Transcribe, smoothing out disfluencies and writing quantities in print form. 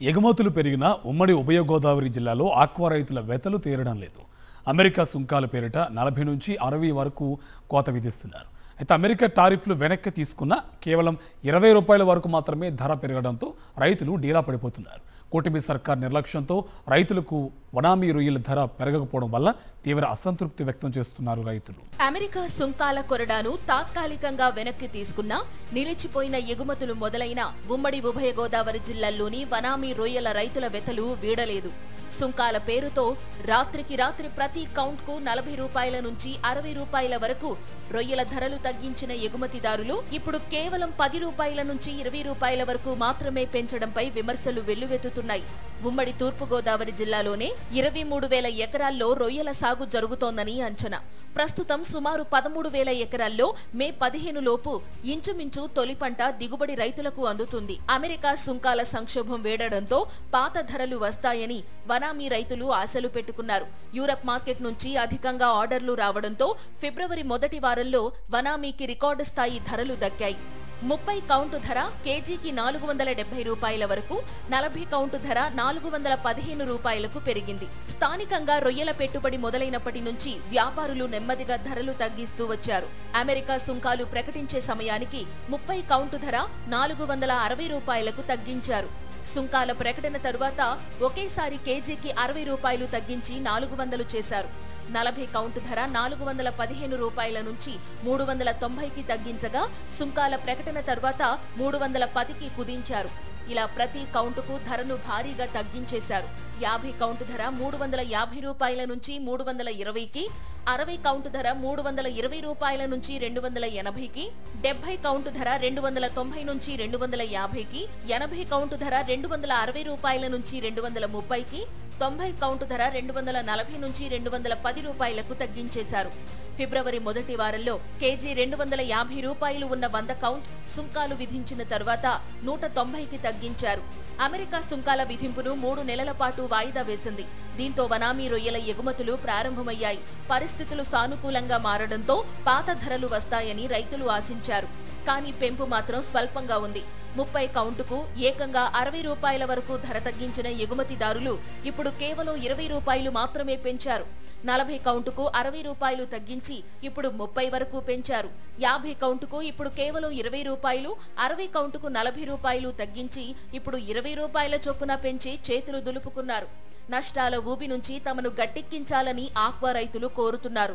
ఎగుమతులు పెరిగిన ఉమ్మడి ఉభయ గోదావరి జిల్లాలో ఆక్వా రైతుల వెతలు తీరడం లేదు. అమెరికా సుంకాల పేరిట 40 నుంచి 60 వరకు కోత విధిస్తున్నారు. అయితే అమెరికా టారిఫ్లు వెనక్కి తీసుకున్న కేవలం 20 రూపాయల వరకు మాత్రమే ధర పెరగడంతో రైతులు డీలా పడిపోతున్నారు. కూటమి సర్కార్ నిర్లక్ష్యంతో రైతులకు వనామీ రొయ్యల ధర పెరగకపోవడం వల్ల తీవ్ర అసంతృప్తి వ్యక్తం చేస్తున్నారు రైతులు. అమెరికా సుంకాల కొరడాను తాత్కాలికంగా వెనక్కి తీసుకున్నా నిలిచిపోయిన ఎగుమతులు మొదలైన ఉమ్మడి ఉభయ గోదావరి జిల్లాల్లోని వనామీ రొయ్యల రైతుల వెతలు వీడలేదు. సుంకాల పేరుతో రాత్రికి రాత్రి ప్రతి కౌంట్కు 40 రూపాయల నుంచి 60 రూపాయల వరకు రొయ్యల ధరలు తగ్గించిన ఎగుమతిదారులు ఇప్పుడు కేవలం 10 రూపాయల నుంచి 20 రూపాయల వరకు మాత్రమే పెంచడంపై విమర్శలు వెల్లువెత్తుతున్నాయి. ఉమ్మడి తూర్పుగోదావరి జిల్లాలోనే 23,000 ఎకరాల్లో రొయ్యల సాగు జరుగుతోందని అంచనా. ప్రస్తుతం సుమారు 13,000 ఎకరాల్లో మే 15 లోపు ఇంచుమించు తొలి పంట దిగుబడి రైతులకు అందుతుంది. అమెరికా సుంకాల సంక్షోభం వేడడంతో పాత ధరలు వస్తాయని వనామీ రైతులు ఆశలు పెట్టుకున్నారు. యూరప్ మార్కెట్ నుంచి అధికంగా ఆర్డర్లు రావడంతో ఫిబ్రవరి మొదటి వారంలో వనామీకి రికార్డు స్థాయి ధరలు దక్కాయి. 30 కౌంటు ధర కేజీకి 470 రూపాయల వరకు, 40 కౌంటు ధర 415 రూపాయలకు పెరిగింది. స్థానికంగా రొయ్యల పెట్టుబడి మొదలైనప్పటి నుంచి వ్యాపారులు నెమ్మదిగా ధరలు తగ్గిస్తూ వచ్చారు. అమెరికా సుంకాలు ప్రకటించే సమయానికి 30 కౌంటు ధర 460 రూపాయలకు తగ్గించారు. సుంకాల ప్రకటన తరువాత ఒకేసారి కేజీకి 60 రూపాయలు తగ్గించి 400 చేశారు. 40 కౌంటు ధర 415 రూపాయల నుంచి 390కి తగ్గించగా సుంకాల ప్రకటన తర్వాత 310కి కుదించారు. ఇలా ప్రతి కౌంటుకు ధరను భారీగా తగ్గించేశారు. 50 కౌంటు ధర 350 రూపాయల నుంచి 320కి, 60 కౌంటు ధర 320 రూపాయల నుంచి 280కి, 70 కౌంటు ధర 290 నుంచి 250కి, 80 కౌంటు ధర 260 రూపాయల నుంచి 230కి, 90 కౌంటు ధర 240 నుంచి 210 రూపాయలకు తగ్గించేశారు. ఫిబ్రవరి మొదటి వారంలో కేజీ 250 రూపాయలు ఉన్న 100 కౌంట్ సుంకాలు విధించిన తర్వాత 190కి తగ్గించారు. అమెరికా సుంకాల విధింపును 3 నెలల పాటు వాయిదా వేసింది. దీంతో వనామీ రొయ్యల ఎగుమతులు ప్రారంభమయ్యాయి. పరిస్థితులు సానుకూలంగా మారడంతో పాత ధరలు వస్తాయని రైతులు ఆశించారు. కానీ పెంపు మాత్రం స్వల్పంగా ఉంది. 30 కౌంటుకు ఏకంగా 60 రూపాయల వరకు ధర తగ్గించిన ఎగుమతిదారులు ఇప్పుడు కేవలం 20 రూపాయలు మాత్రమే పెంచారు. 40 కౌంటుకు 60 రూపాయలు తగ్గించి ఇప్పుడు 30 వరకు పెంచారు. 50 కౌంటుకు ఇప్పుడు కేవలం 20 రూపాయలు, 60 కౌంటుకు 40 రూపాయలు తగ్గించి ఇప్పుడు 20 రూపాయల చొప్పున పెంచి చేతులు దులుపుకున్నారు. నష్టాల ఊబి నుంచి తమను గట్టెక్కించాలని ఆక్వా రైతులు కోరుతున్నారు.